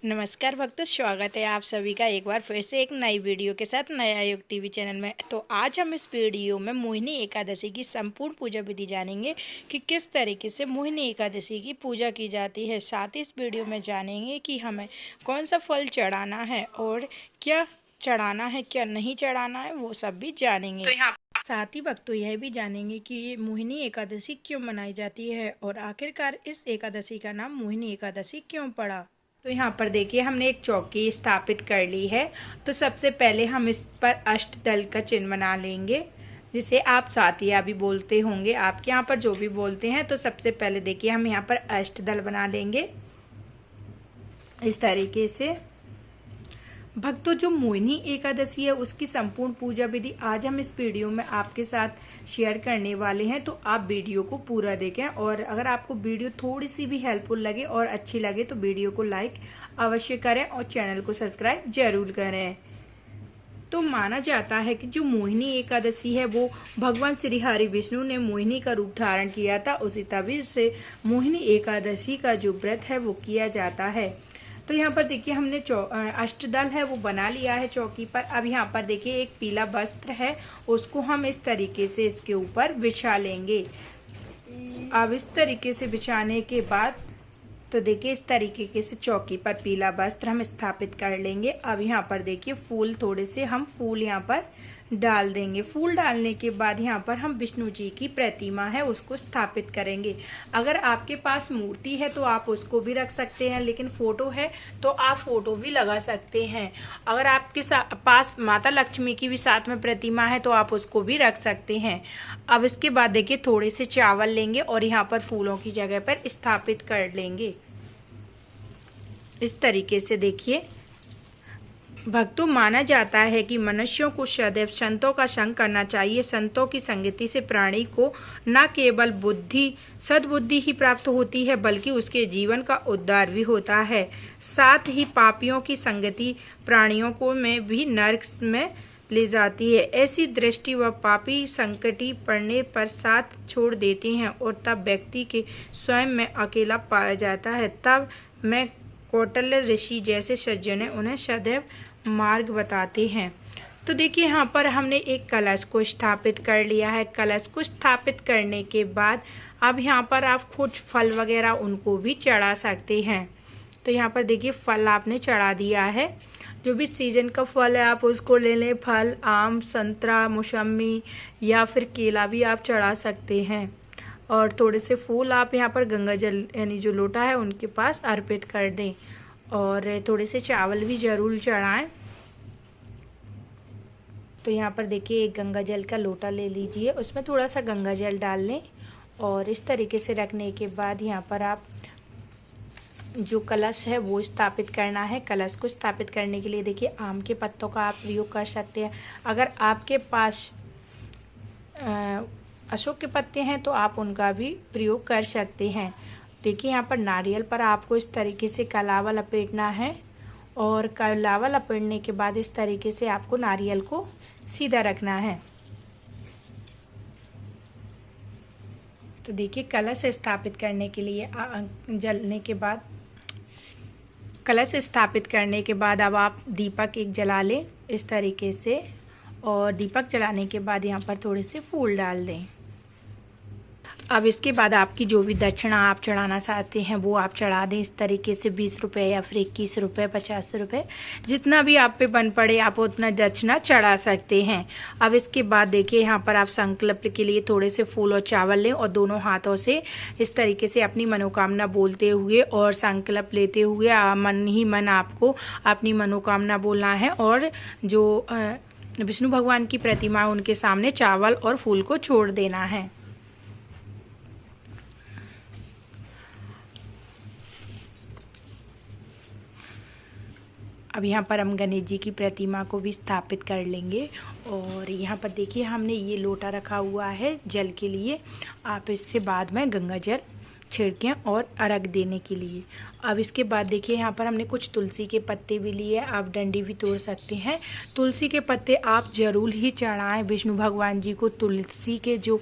नमस्कार भक्तों, स्वागत है आप सभी का एक बार फिर से एक नई वीडियो के साथ नया योग टीवी चैनल में। तो आज हम इस वीडियो में मोहिनी एकादशी की संपूर्ण पूजा विधि जानेंगे कि किस तरीके से मोहिनी एकादशी की पूजा की जाती है। साथ ही इस वीडियो में जानेंगे कि हमें कौन सा फल चढ़ाना है और क्या चढ़ाना है क्या नहीं चढ़ाना है, वो सब भी जानेंगे। साथ ही भक्तों यह भी जानेंगे कि ये मोहिनी एकादशी क्यों मनाई जाती है और आखिरकार इस एकादशी का नाम मोहिनी एकादशी क्यों पड़ा। तो यहाँ पर देखिए हमने एक चौकी स्थापित कर ली है। तो सबसे पहले हम इस पर अष्टदल का चिन्ह बना लेंगे, जिसे आप सातिया भी बोलते होंगे, आपके यहाँ पर जो भी बोलते हैं। तो सबसे पहले देखिए हम यहाँ पर अष्टदल बना लेंगे इस तरीके से। भक्तों, जो मोहिनी एकादशी है उसकी संपूर्ण पूजा विधि आज हम इस वीडियो में आपके साथ शेयर करने वाले हैं। तो आप वीडियो को पूरा देखें और अगर आपको वीडियो थोड़ी सी भी हेल्पफुल लगे और अच्छी लगे तो वीडियो को लाइक अवश्य करें और चैनल को सब्सक्राइब जरूर करें। तो माना जाता है कि जो मोहिनी एकादशी है वो भगवान श्री हरि विष्णु ने मोहिनी का रूप धारण किया था, उसी तभी से मोहिनी एकादशी का जो व्रत है वो किया जाता है। तो यहाँ पर देखिए हमने अष्टदल है वो बना लिया है चौकी पर। अब यहाँ पर देखिए एक पीला वस्त्र है, उसको हम इस तरीके से इसके ऊपर बिछा लेंगे। अब इस तरीके से बिछाने के बाद तो देखिए इस तरीके से चौकी पर पीला वस्त्र हम स्थापित कर लेंगे। अब यहाँ पर देखिए फूल, थोड़े से हम फूल यहाँ पर डाल देंगे। फूल डालने के बाद यहाँ पर हम विष्णु जी की प्रतिमा है उसको स्थापित करेंगे। अगर आपके पास मूर्ति है तो आप उसको भी रख सकते हैं, लेकिन फोटो है तो आप फोटो भी लगा सकते हैं। अगर आपके पास माता लक्ष्मी की भी साथ में प्रतिमा है तो आप उसको भी रख सकते हैं। अब इसके बाद देखिए थोड़े से चावल लेंगे और यहाँ पर फूलों की जगह पर स्थापित कर लेंगे इस तरीके से। देखिए भक्तों, माना जाता है कि मनुष्यों को सदैव संतों का संग करना चाहिए। संतों की संगति से प्राणी को न केवल सद्बुद्धि ही प्राप्त होती है बल्कि उसके जीवन का उद्धार भी होता है। साथ ही पापियों की संगति प्राणियों को में भी नरक में ले जाती है। ऐसी दृष्टि व पापी संकटी पड़ने पर साथ छोड़ देते हैं और तब व्यक्ति के स्वयं में अकेला पाया जाता है। तब मैं कौटिल्य ऋषि जैसे सज्जन उन्हें सदैव मार्ग बताते हैं। तो देखिए यहाँ पर हमने एक कलश को स्थापित कर लिया है। कलश को स्थापित करने के बाद अब यहाँ पर आप कुछ फल वगैरह उनको भी चढ़ा सकते हैं। तो यहाँ पर देखिए फल आपने चढ़ा दिया है। जो भी सीजन का फल है आप उसको ले लें। फल आम, संतरा, मौसमी या फिर केला भी आप चढ़ा सकते हैं। और थोड़े से फूल आप यहाँ पर गंगा जल यानी जो लोटा है उनके पास अर्पित कर दें और थोड़े से चावल भी जरूर चढ़ाएं। तो यहाँ पर देखिए एक गंगा जल का लोटा ले लीजिए, उसमें थोड़ा सा गंगा जल डाल लें और इस तरीके से रखने के बाद यहाँ पर आप जो कलश है वो स्थापित करना है। कलश को स्थापित करने के लिए देखिए आम के पत्तों का आप प्रयोग कर सकते हैं। अगर आपके पास अशोक के पत्ते हैं तो आप उनका भी प्रयोग कर सकते हैं। देखिए यहाँ पर नारियल पर आपको इस तरीके से कलावा लपेटना है और कलावा लपेटने के बाद इस तरीके से आपको नारियल को सीधा रखना है। तो देखिए कलश स्थापित करने के लिए कलश स्थापित करने के बाद अब आप दीपक एक जला लें इस तरीके से और दीपक जलाने के बाद यहाँ पर थोड़े से फूल डाल दें। अब इसके बाद आपकी जो भी दक्षिणा आप चढ़ाना चाहते हैं वो आप चढ़ा दें इस तरीके से। 20 रुपये या फिर 21 रुपये, 50 रुपये, जितना भी आप पे बन पड़े आप उतना दक्षिणा चढ़ा सकते हैं। अब इसके बाद देखिए यहाँ पर आप संकल्प के लिए थोड़े से फूल और चावल लें और दोनों हाथों से इस तरीके से अपनी मनोकामना बोलते हुए और संकल्प लेते हुए मन ही मन आपको अपनी मनोकामना बोलना है और जो विष्णु भगवान की प्रतिमा उनके सामने चावल और फूल को छोड़ देना है। अब यहाँ पर हम गणेश जी की प्रतिमा को भी स्थापित कर लेंगे और यहाँ पर देखिए हमने ये लोटा रखा हुआ है जल के लिए। आप इससे बाद में गंगा जल छिड़कें और अर्घ देने के लिए। अब इसके बाद देखिए यहाँ पर हमने कुछ तुलसी के पत्ते भी लिए, आप डंडी भी तोड़ सकते हैं। तुलसी के पत्ते आप जरूर ही चढ़ाएं विष्णु भगवान जी को। तुलसी के जो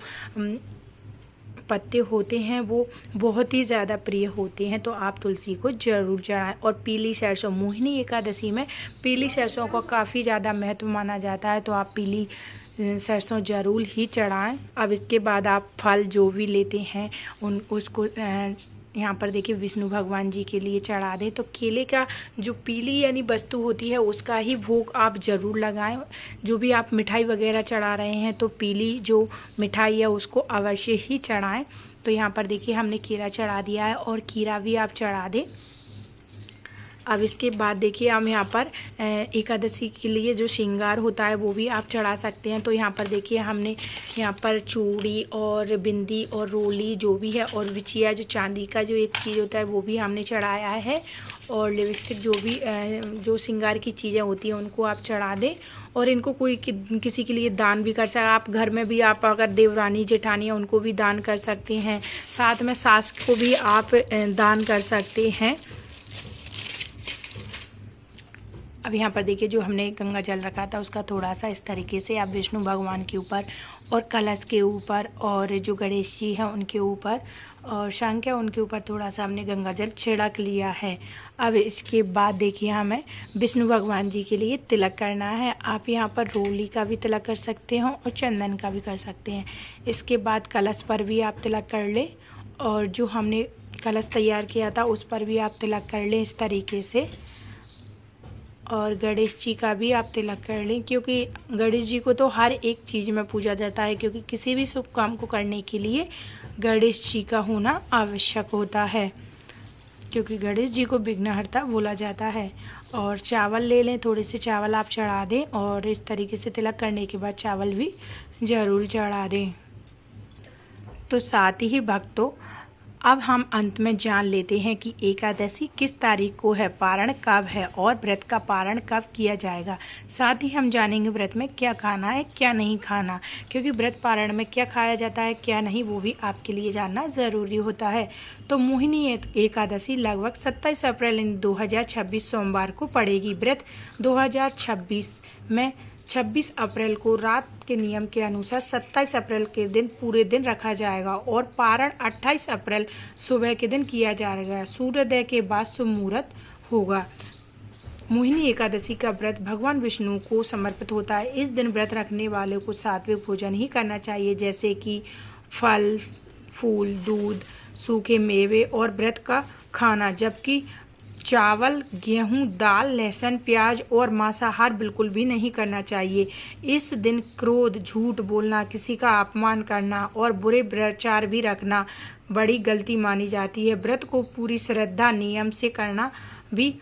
पत्ते होते हैं वो बहुत ही ज़्यादा प्रिय होते हैं, तो आप तुलसी को ज़रूर चढ़ाएं। और पीली सरसों, मोहिनी एकादशी में पीली सरसों का काफ़ी ज़्यादा महत्व माना जाता है, तो आप पीली सरसों ज़रूर ही चढ़ाएं। अब इसके बाद आप फल जो भी लेते हैं उसको यहाँ पर देखिए विष्णु भगवान जी के लिए चढ़ा दें। तो केले का जो पीली यानी वस्तु होती है उसका ही भोग आप ज़रूर लगाएं। जो भी आप मिठाई वगैरह चढ़ा रहे हैं तो पीली जो मिठाई है उसको अवश्य ही चढ़ाएं। तो यहाँ पर देखिए हमने केला चढ़ा दिया है और खीरा भी आप चढ़ा दें। अब इसके बाद देखिए हम यहाँ पर एकादशी के लिए जो श्रृंगार होता है वो भी आप चढ़ा सकते हैं। तो यहाँ पर देखिए हमने यहाँ पर चूड़ी और बिंदी और रोली जो भी है और बिछिया जो चांदी का जो एक चीज़ होता है वो भी हमने चढ़ाया है। और लिपस्टिक जो भी जो श्रृंगार की चीज़ें होती हैं उनको आप चढ़ा दें। और इनको कोई किसी के लिए दान भी कर सकते हैं। आप घर में भी आप अगर देवरानी जेठानी है उनको भी दान कर सकते हैं, साथ में सास को भी आप दान कर सकते हैं। अब यहाँ पर देखिए जो हमने गंगा जल रखा था उसका थोड़ा सा इस तरीके से आप विष्णु भगवान के ऊपर और कलश के ऊपर और जो गणेश जी हैं उनके ऊपर और शंख है उनके ऊपर थोड़ा सा हमने गंगा जल छिड़क लिया है। अब इसके बाद देखिए हमें विष्णु भगवान जी के लिए तिलक करना है। आप यहाँ पर रोली का भी तिलक कर सकते हो और चंदन का भी कर सकते हैं। इसके बाद कलश पर भी आप तिलक कर लें और जो हमने कलश तैयार किया था उस पर भी आप तिलक कर लें इस तरीके से। और गणेश जी का भी आप तिलक कर लें, क्योंकि गणेश जी को तो हर एक चीज़ में पूजा जाता है, क्योंकि किसी भी शुभ काम को करने के लिए गणेश जी का होना आवश्यक होता है, क्योंकि गणेश जी को विघ्नहर्ता बोला जाता है। और चावल ले लें, थोड़े से चावल आप चढ़ा दें और इस तरीके से तिलक करने के बाद चावल भी ज़रूर चढ़ा दें। तो साथ ही भक्तों अब हम अंत में जान लेते हैं कि एकादशी किस तारीख को है, पारण कब है और व्रत का पारण कब किया जाएगा। साथ ही हम जानेंगे व्रत में क्या खाना है क्या नहीं खाना, क्योंकि व्रत पारण में क्या खाया जाता है क्या नहीं वो भी आपके लिए जानना ज़रूरी होता है। तो मोहिनी एकादशी लगभग 27 अप्रैल 2026 सोमवार को पड़ेगी। व्रत 2026 में 26 अप्रैल को रात के नियम के अनुसार 27 अप्रैल के दिन पूरे दिन रखा जाएगा और पारण 28 अप्रैल सुबह के दिन किया जाएगा। सूर्योदय के बाद शुभ मुहूर्त होगा। मोहिनी एकादशी का व्रत भगवान विष्णु को समर्पित होता है। इस दिन व्रत रखने वाले को सात्विक भोजन ही करना चाहिए, जैसे कि फल फूल दूध सूखे मेवे और व्रत का खाना, जबकि चावल गेहूं दाल लहसुन प्याज और मांसाहार बिल्कुल भी नहीं करना चाहिए। इस दिन क्रोध झूठ बोलना किसी का अपमान करना और बुरे विचार भी रखना बड़ी गलती मानी जाती है। व्रत को पूरी श्रद्धा नियम से करना भी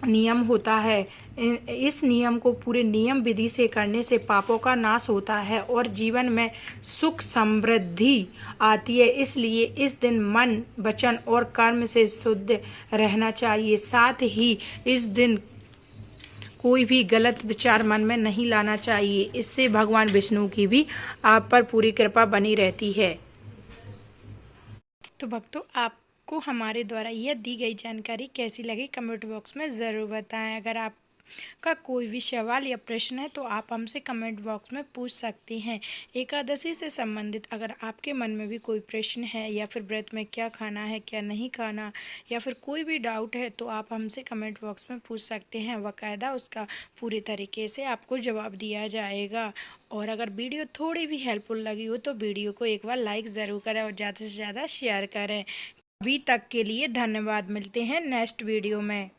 नियम होता है। इस नियम को पूरे नियम विधि से करने से पापों का नाश होता है और जीवन में सुख समृद्धि आती है। इसलिए इस दिन मन वचन और कर्म से शुद्ध रहना चाहिए। साथ ही इस दिन कोई भी गलत विचार मन में नहीं लाना चाहिए। इससे भगवान विष्णु की भी आप पर पूरी कृपा बनी रहती है। तो भक्तों आपको हमारे द्वारा यह दी गई जानकारी कैसी लगी कमेंट बॉक्स में ज़रूर बताएं। अगर आपका कोई भी सवाल या प्रश्न है तो आप हमसे कमेंट बॉक्स में पूछ सकते हैं। एकादशी से संबंधित अगर आपके मन में भी कोई प्रश्न है या फिर व्रत में क्या खाना है क्या नहीं खाना या फिर कोई भी डाउट है तो आप हमसे कमेंट बॉक्स में पूछ सकते हैं। बाकायदा उसका पूरी तरीके से आपको जवाब दिया जाएगा। और अगर वीडियो थोड़ी भी हेल्पफुल लगी हो तो वीडियो को एक बार लाइक ज़रूर करें और ज़्यादा से ज़्यादा शेयर करें। अभी तक के लिए धन्यवाद। मिलते हैं नेक्स्ट वीडियो में।